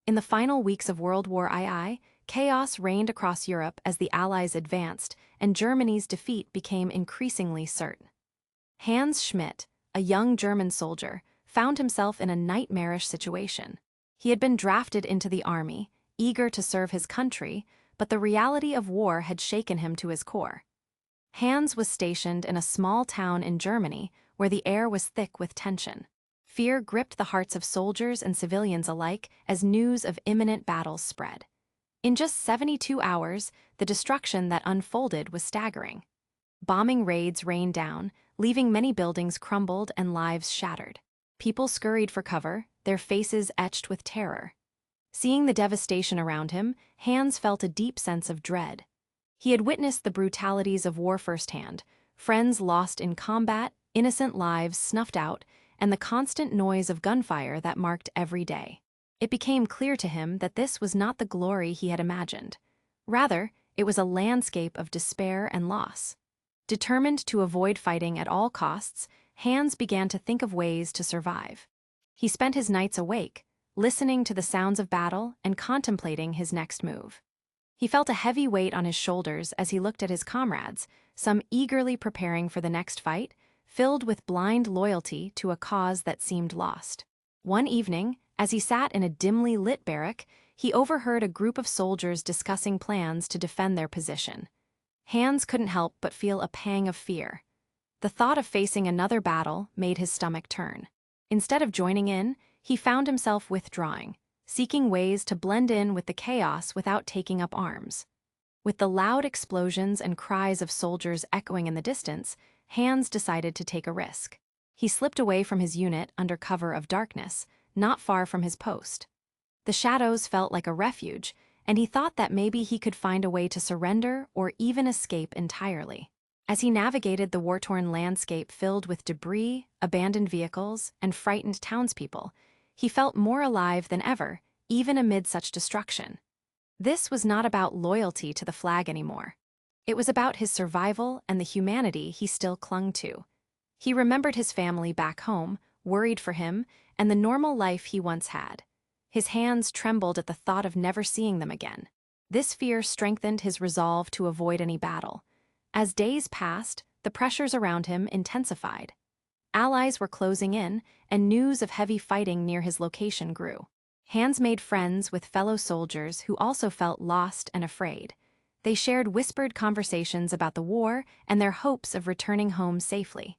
In the final weeks of World War II, chaos reigned across Europe as the Allies advanced, and Germany's defeat became increasingly certain. Hans Schmidt, a young German soldier, found himself in a nightmarish situation. He had been drafted into the army, eager to serve his country, but the reality of war had shaken him to his core. Hans was stationed in a small town in Germany where the air was thick with tension. Fear gripped the hearts of soldiers and civilians alike as news of imminent battles spread. In just 72 hours, the destruction that unfolded was staggering. Bombing raids rained down, leaving many buildings crumbled and lives shattered. People scurried for cover, their faces etched with terror. Seeing the devastation around him, Hans felt a deep sense of dread. He had witnessed the brutalities of war firsthand, friends lost in combat, innocent lives snuffed out, and the constant noise of gunfire that marked every day. It became clear to him that this was not the glory he had imagined. Rather, it was a landscape of despair and loss. Determined to avoid fighting at all costs, Hans began to think of ways to survive. He spent his nights awake, listening to the sounds of battle and contemplating his next move. He felt a heavy weight on his shoulders as he looked at his comrades, some eagerly preparing for the next fight, filled with blind loyalty to a cause that seemed lost. One evening, as he sat in a dimly lit barrack, he overheard a group of soldiers discussing plans to defend their position. Hans couldn't help but feel a pang of fear. The thought of facing another battle made his stomach turn. Instead of joining in, he found himself withdrawing, seeking ways to blend in with the chaos without taking up arms. With the loud explosions and cries of soldiers echoing in the distance, Hans decided to take a risk. He slipped away from his unit under cover of darkness, not far from his post. The shadows felt like a refuge, and he thought that maybe he could find a way to surrender or even escape entirely. As he navigated the war-torn landscape filled with debris, abandoned vehicles, and frightened townspeople, he felt more alive than ever, even amid such destruction. This was not about loyalty to the flag anymore. It was about his survival and the humanity he still clung to. He remembered his family back home, worried for him, and the normal life he once had. His hands trembled at the thought of never seeing them again. This fear strengthened his resolve to avoid any battle. As days passed, the pressures around him intensified. Allies were closing in, and news of heavy fighting near his location grew. Hans made friends with fellow soldiers who also felt lost and afraid. They shared whispered conversations about the war and their hopes of returning home safely.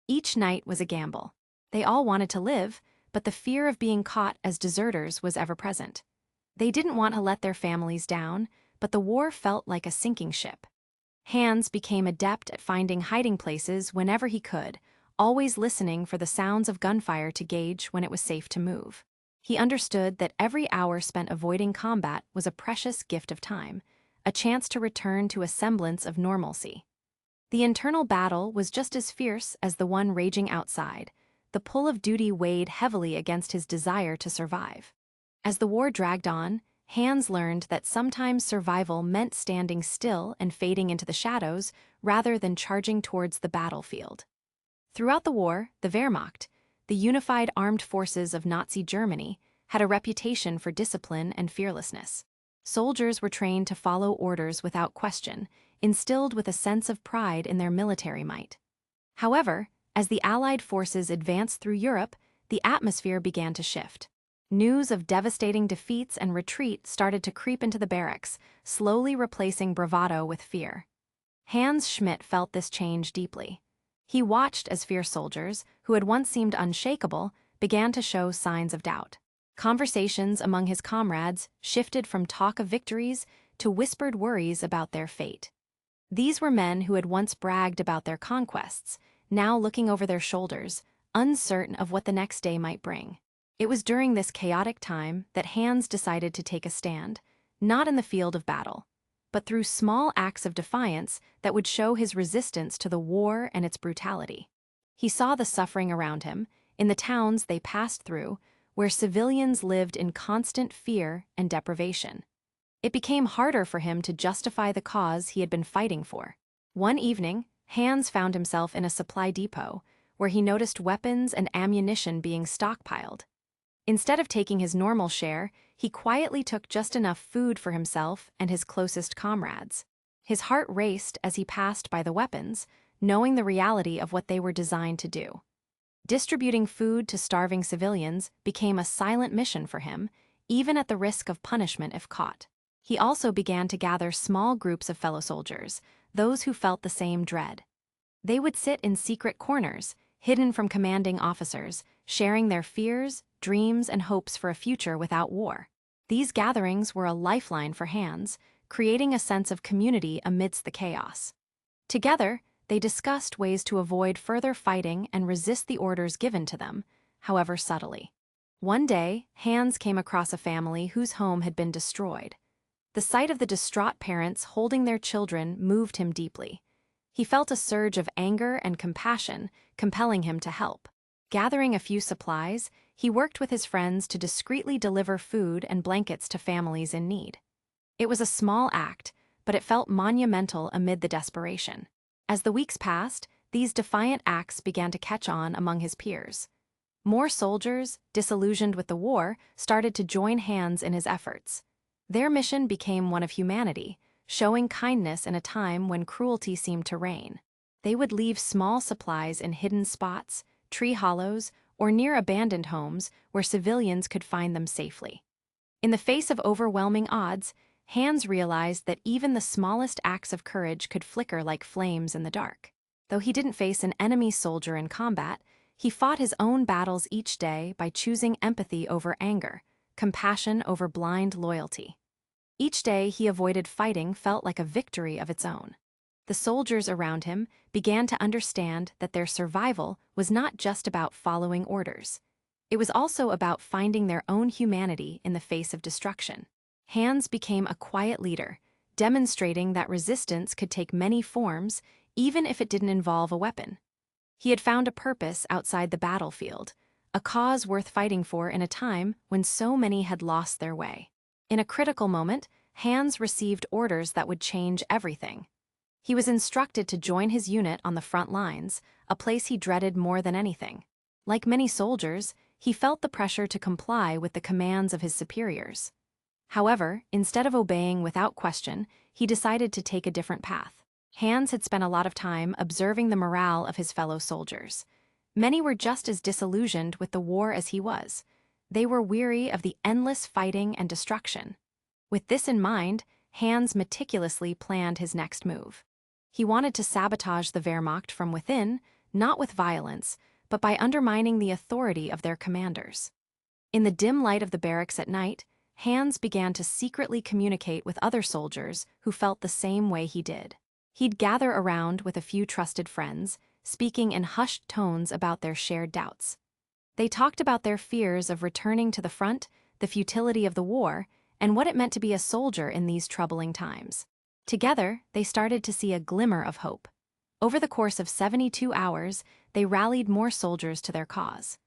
Each night was a gamble. They all wanted to live, but the fear of being caught as deserters was ever present. They didn't want to let their families down, but the war felt like a sinking ship. Hans became adept at finding hiding places whenever he could, always listening for the sounds of gunfire to gauge when it was safe to move. He understood that every hour spent avoiding combat was a precious gift of time, a chance to return to a semblance of normalcy. The internal battle was just as fierce as the one raging outside. The pull of duty weighed heavily against his desire to survive. As the war dragged on, Hans learned that sometimes survival meant standing still and fading into the shadows rather than charging towards the battlefield. Throughout the war, the Wehrmacht, the unified armed forces of Nazi Germany, had a reputation for discipline and fearlessness. Soldiers were trained to follow orders without question, instilled with a sense of pride in their military might. However, as the Allied forces advanced through Europe, the atmosphere began to shift. News of devastating defeats and retreat started to creep into the barracks, slowly replacing bravado with fear. Hans Schmidt felt this change deeply. He watched as fierce soldiers, who had once seemed unshakable, began to show signs of doubt. Conversations among his comrades shifted from talk of victories to whispered worries about their fate. These were men who had once bragged about their conquests, now looking over their shoulders, uncertain of what the next day might bring. It was during this chaotic time that Hans decided to take a stand, not in the field of battle, but through small acts of defiance that would show his resistance to the war and its brutality. He saw the suffering around him, in the towns they passed through, where civilians lived in constant fear and deprivation. It became harder for him to justify the cause he had been fighting for. One evening, Hans found himself in a supply depot, where he noticed weapons and ammunition being stockpiled. Instead of taking his normal share, he quietly took just enough food for himself and his closest comrades. His heart raced as he passed by the weapons, knowing the reality of what they were designed to do. Distributing food to starving civilians became a silent mission for him, even at the risk of punishment if caught. He also began to gather small groups of fellow soldiers, those who felt the same dread. They would sit in secret corners, hidden from commanding officers, sharing their fears, dreams, and hopes for a future without war. These gatherings were a lifeline for Hans, creating a sense of community amidst the chaos. Together, they discussed ways to avoid further fighting and resist the orders given to them, however subtly. One day, Hans came across a family whose home had been destroyed. The sight of the distraught parents holding their children moved him deeply. He felt a surge of anger and compassion, compelling him to help. Gathering a few supplies, he worked with his friends to discreetly deliver food and blankets to families in need. It was a small act, but it felt monumental amid the desperation. As the weeks passed, these defiant acts began to catch on among his peers. More soldiers, disillusioned with the war, started to join hands in his efforts. Their mission became one of humanity, showing kindness in a time when cruelty seemed to reign. They would leave small supplies in hidden spots, tree hollows, or near abandoned homes where civilians could find them safely. In the face of overwhelming odds, Hans realized that even the smallest acts of courage could flicker like flames in the dark. Though he didn't face an enemy soldier in combat, he fought his own battles each day by choosing empathy over anger, compassion over blind loyalty. Each day he avoided fighting felt like a victory of its own. The soldiers around him began to understand that their survival was not just about following orders. It was also about finding their own humanity in the face of destruction. Hans became a quiet leader, demonstrating that resistance could take many forms, even if it didn't involve a weapon. He had found a purpose outside the battlefield, a cause worth fighting for in a time when so many had lost their way. In a critical moment, Hans received orders that would change everything. He was instructed to join his unit on the front lines, a place he dreaded more than anything. Like many soldiers, he felt the pressure to comply with the commands of his superiors. However, instead of obeying without question, he decided to take a different path. Hans had spent a lot of time observing the morale of his fellow soldiers. Many were just as disillusioned with the war as he was. They were weary of the endless fighting and destruction. With this in mind, Hans meticulously planned his next move. He wanted to sabotage the Wehrmacht from within, not with violence, but by undermining the authority of their commanders. In the dim light of the barracks at night, Hans began to secretly communicate with other soldiers who felt the same way he did. He'd gather around with a few trusted friends, speaking in hushed tones about their shared doubts. They talked about their fears of returning to the front, the futility of the war, and what it meant to be a soldier in these troubling times. Together, they started to see a glimmer of hope. Over the course of 72 hours, they rallied more soldiers to their cause.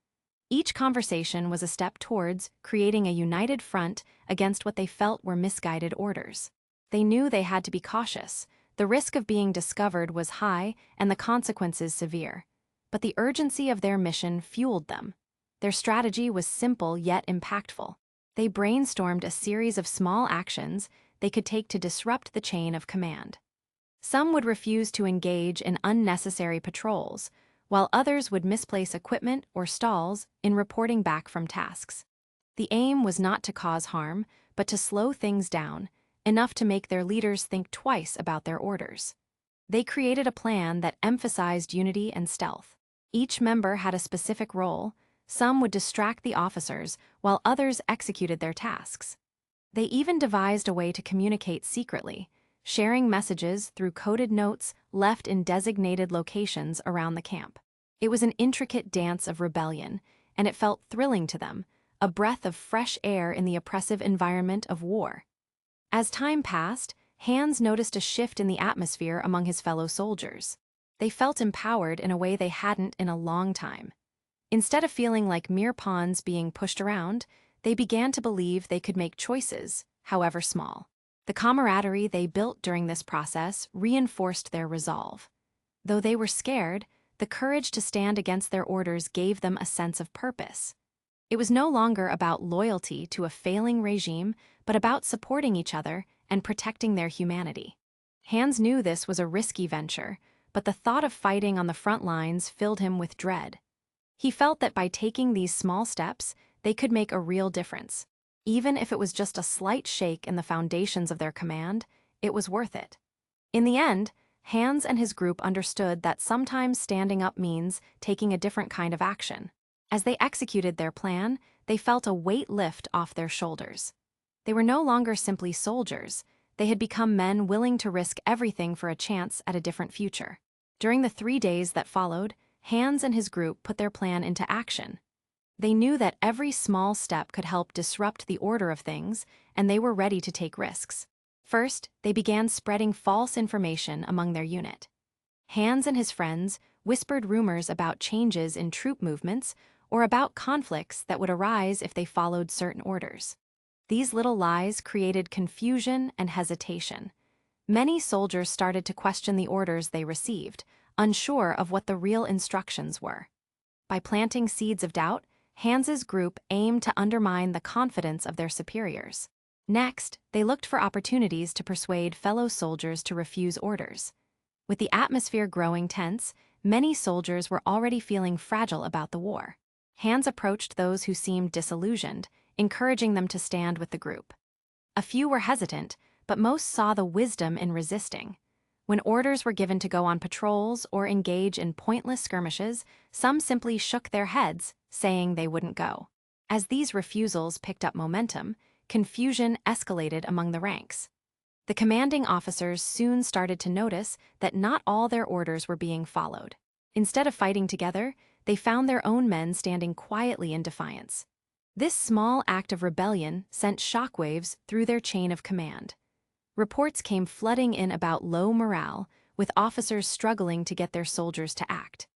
Each conversation was a step towards creating a united front against what they felt were misguided orders. They knew they had to be cautious. The risk of being discovered was high and the consequences severe. But the urgency of their mission fueled them. Their strategy was simple yet impactful. They brainstormed a series of small actions they could take to disrupt the chain of command. Some would refuse to engage in unnecessary patrols, while others would misplace equipment or stalls in reporting back from tasks. The aim was not to cause harm, but to slow things down, enough to make their leaders think twice about their orders. They created a plan that emphasized unity and stealth. Each member had a specific role. Some would distract the officers, while others executed their tasks. They even devised a way to communicate secretly, sharing messages through coded notes left in designated locations around the camp. It was an intricate dance of rebellion, and it felt thrilling to them, a breath of fresh air in the oppressive environment of war. As time passed, Hans noticed a shift in the atmosphere among his fellow soldiers. They felt empowered in a way they hadn't in a long time. Instead of feeling like mere pawns being pushed around, they began to believe they could make choices, however small. The camaraderie they built during this process reinforced their resolve. Though they were scared, the courage to stand against their orders gave them a sense of purpose. It was no longer about loyalty to a failing regime, but about supporting each other and protecting their humanity. Hans knew this was a risky venture, but the thought of fighting on the front lines filled him with dread. He felt that by taking these small steps, they could make a real difference. Even if it was just a slight shake in the foundations of their command, it was worth it. In the end, Hans and his group understood that sometimes standing up means taking a different kind of action. As they executed their plan, they felt a weight lift off their shoulders. They were no longer simply soldiers. They had become men willing to risk everything for a chance at a different future. During the 3 days that followed, Hans and his group put their plan into action. They knew that every small step could help disrupt the order of things, and they were ready to take risks. First, they began spreading false information among their unit. Hans and his friends whispered rumors about changes in troop movements or about conflicts that would arise if they followed certain orders. These little lies created confusion and hesitation. Many soldiers started to question the orders they received, unsure of what the real instructions were. By planting seeds of doubt, Hans's group aimed to undermine the confidence of their superiors. Next, they looked for opportunities to persuade fellow soldiers to refuse orders. With the atmosphere growing tense, many soldiers were already feeling fragile about the war. Hans approached those who seemed disillusioned, encouraging them to stand with the group. A few were hesitant, but most saw the wisdom in resisting. When orders were given to go on patrols or engage in pointless skirmishes, some simply shook their heads, saying they wouldn't go. As these refusals picked up momentum, confusion escalated among the ranks. The commanding officers soon started to notice that not all their orders were being followed. Instead of fighting together, they found their own men standing quietly in defiance. This small act of rebellion sent shockwaves through their chain of command. Reports came flooding in about low morale, with officers struggling to get their soldiers to act.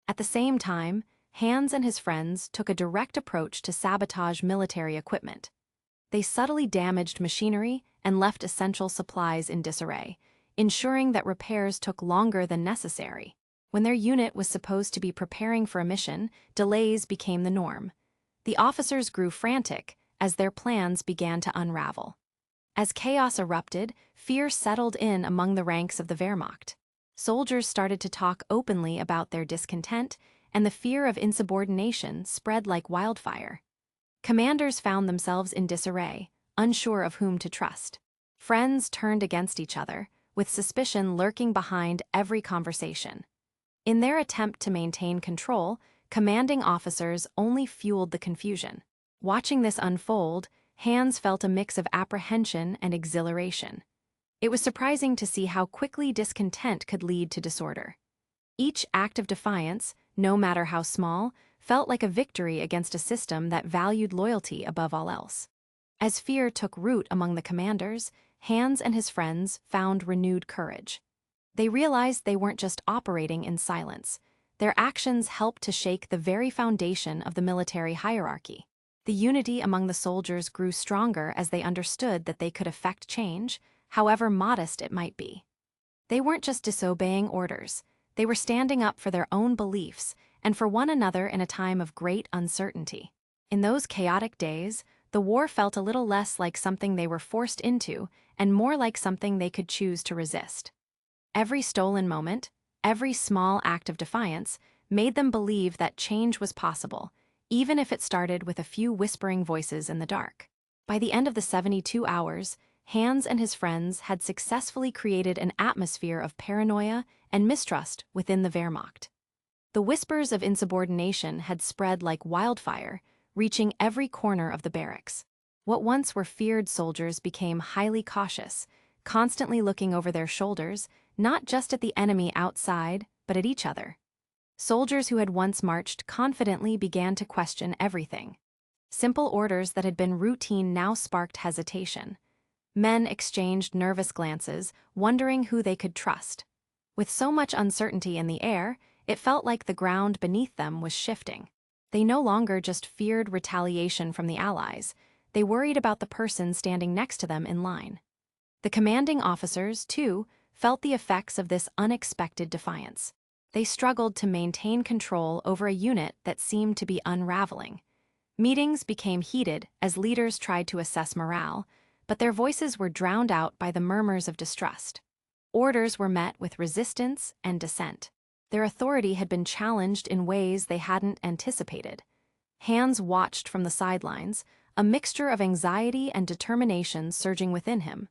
At the same time, Hans and his friends took a direct approach to sabotage military equipment. They subtly damaged machinery and left essential supplies in disarray, ensuring that repairs took longer than necessary. When their unit was supposed to be preparing for a mission, delays became the norm. The officers grew frantic as their plans began to unravel. As chaos erupted, fear settled in among the ranks of the Wehrmacht. Soldiers started to talk openly about their discontent, and the fear of insubordination spread like wildfire. Commanders found themselves in disarray, unsure of whom to trust. Friends turned against each other, with suspicion lurking behind every conversation. In their attempt to maintain control, commanding officers only fueled the confusion. Watching this unfold, Hans felt a mix of apprehension and exhilaration. It was surprising to see how quickly discontent could lead to disorder. Each act of defiance, no matter how small, felt like a victory against a system that valued loyalty above all else. As fear took root among the commanders, Hans and his friends found renewed courage. They realized they weren't just operating in silence. Their actions helped to shake the very foundation of the military hierarchy. The unity among the soldiers grew stronger as they understood that they could effect change, however modest it might be. They weren't just disobeying orders. They were standing up for their own beliefs and for one another in a time of great uncertainty. In those chaotic days, the war felt a little less like something they were forced into and more like something they could choose to resist. Every stolen moment, every small act of defiance, made them believe that change was possible, even if it started with a few whispering voices in the dark. By the end of the 72 hours, Hans and his friends had successfully created an atmosphere of paranoia and mistrust within the Wehrmacht. The whispers of insubordination had spread like wildfire, reaching every corner of the barracks. What once were feared soldiers became highly cautious, constantly looking over their shoulders, not just at the enemy outside, but at each other. Soldiers who had once marched confidently began to question everything. Simple orders that had been routine now sparked hesitation. Men exchanged nervous glances, wondering who they could trust. With so much uncertainty in the air, it felt like the ground beneath them was shifting. They no longer just feared retaliation from the Allies. They worried about the person standing next to them in line. The commanding officers, too, felt the effects of this unexpected defiance. They struggled to maintain control over a unit that seemed to be unraveling. Meetings became heated as leaders tried to assess morale, but their voices were drowned out by the murmurs of distrust. Orders were met with resistance and dissent. Their authority had been challenged in ways they hadn't anticipated. Hans watched from the sidelines, a mixture of anxiety and determination surging within him.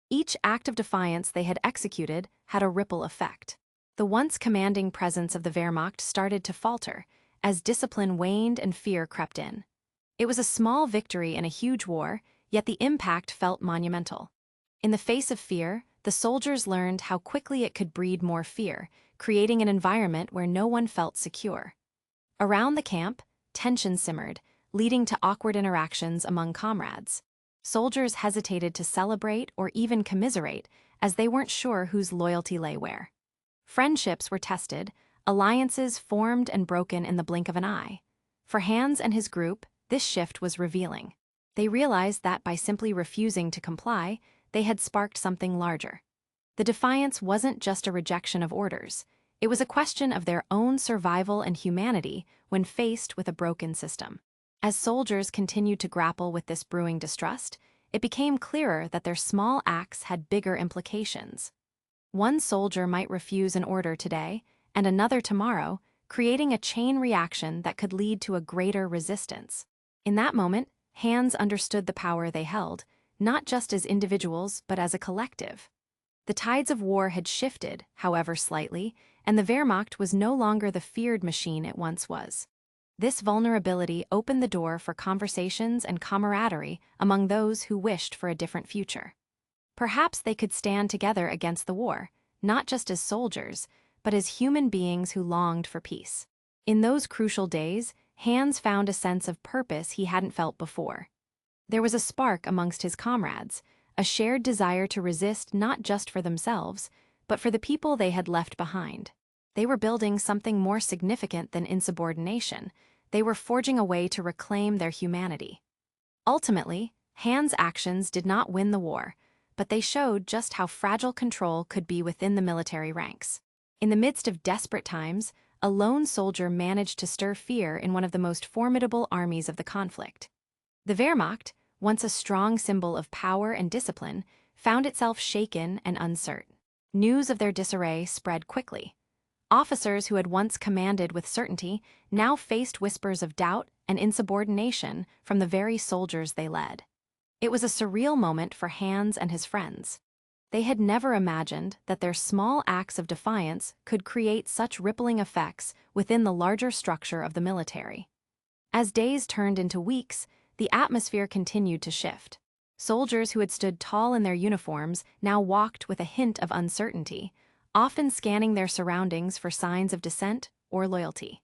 Each act of defiance they had executed had a ripple effect. The once commanding presence of the Wehrmacht started to falter, as discipline waned and fear crept in. It was a small victory in a huge war, yet the impact felt monumental. In the face of fear, the soldiers learned how quickly it could breed more fear, creating an environment where no one felt secure. Around the camp, tension simmered, leading to awkward interactions among comrades. Soldiers hesitated to celebrate or even commiserate, as they weren't sure whose loyalty lay where. Friendships were tested, alliances formed and broken in the blink of an eye. For Hans and his group, this shift was revealing. They realized that by simply refusing to comply, they had sparked something larger. The defiance wasn't just a rejection of orders. It was a question of their own survival and humanity when faced with a broken system. As soldiers continued to grapple with this brewing distrust, it became clearer that their small acts had bigger implications. One soldier might refuse an order today, and another tomorrow, creating a chain reaction that could lead to a greater resistance. In that moment, Hans understood the power they held, not just as individuals but as a collective. The tides of war had shifted, however slightly, and the Wehrmacht was no longer the feared machine it once was. This vulnerability opened the door for conversations and camaraderie among those who wished for a different future. Perhaps they could stand together against the war, not just as soldiers, but as human beings who longed for peace. In those crucial days, Hans found a sense of purpose he hadn't felt before. There was a spark amongst his comrades, a shared desire to resist not just for themselves, but for the people they had left behind. They were building something more significant than insubordination. They were forging a way to reclaim their humanity. Ultimately, Hans' actions did not win the war, but they showed just how fragile control could be within the military ranks. In the midst of desperate times, a lone soldier managed to stir fear in one of the most formidable armies of the conflict. The Wehrmacht, once a strong symbol of power and discipline, found itself shaken and uncertain. News of their disarray spread quickly. Officers who had once commanded with certainty now faced whispers of doubt and insubordination from the very soldiers they led. It was a surreal moment for Hans and his friends. They had never imagined that their small acts of defiance could create such rippling effects within the larger structure of the military. As days turned into weeks, the atmosphere continued to shift. Soldiers who had stood tall in their uniforms now walked with a hint of uncertainty, often scanning their surroundings for signs of dissent or loyalty.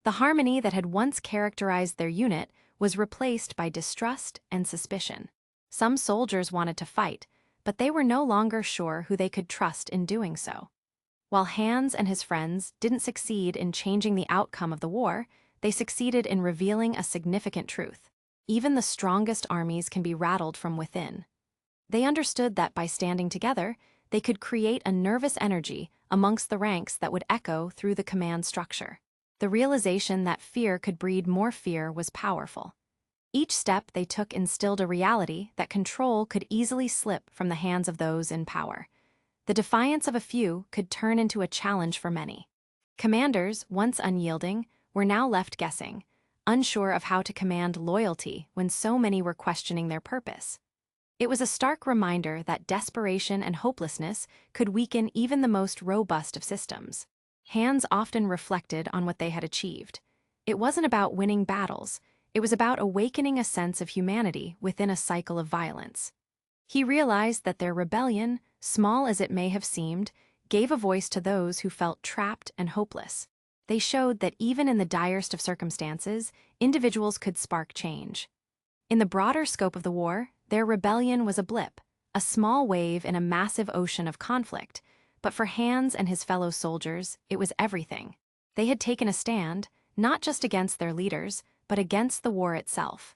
The harmony that had once characterized their unit was replaced by distrust and suspicion. Some soldiers wanted to fight, but they were no longer sure who they could trust in doing so. While Hans and his friends didn't succeed in changing the outcome of the war, they succeeded in revealing a significant truth. Even the strongest armies can be rattled from within. They understood that by standing together, they could create a nervous energy amongst the ranks that would echo through the command structure. The realization that fear could breed more fear was powerful. Each step they took instilled a reality that control could easily slip from the hands of those in power. The defiance of a few could turn into a challenge for many. Commanders, once unyielding, were now left guessing, unsure of how to command loyalty when so many were questioning their purpose. It was a stark reminder that desperation and hopelessness could weaken even the most robust of systems. Hans often reflected on what they had achieved. It wasn't about winning battles. It was about awakening a sense of humanity within a cycle of violence. He realized that their rebellion, small as it may have seemed, gave a voice to those who felt trapped and hopeless. They showed that even in the direst of circumstances, individuals could spark change. In the broader scope of the war, their rebellion was a blip, a small wave in a massive ocean of conflict, but for Hans and his fellow soldiers, it was everything. They had taken a stand, not just against their leaders, but against the war itself.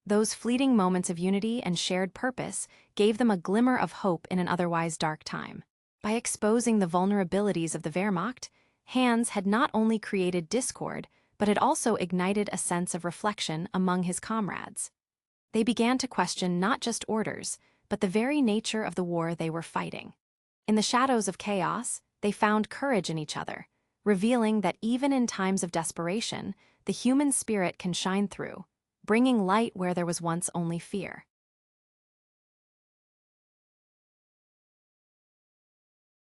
Those fleeting moments of unity and shared purpose gave them a glimmer of hope in an otherwise dark time. By exposing the vulnerabilities of the Wehrmacht, Hans had not only created discord, but it also ignited a sense of reflection among his comrades. They began to question not just orders, but the very nature of the war they were fighting. In the shadows of chaos, they found courage in each other, revealing that even in times of desperation, the human spirit can shine through, bringing light where there was once only fear.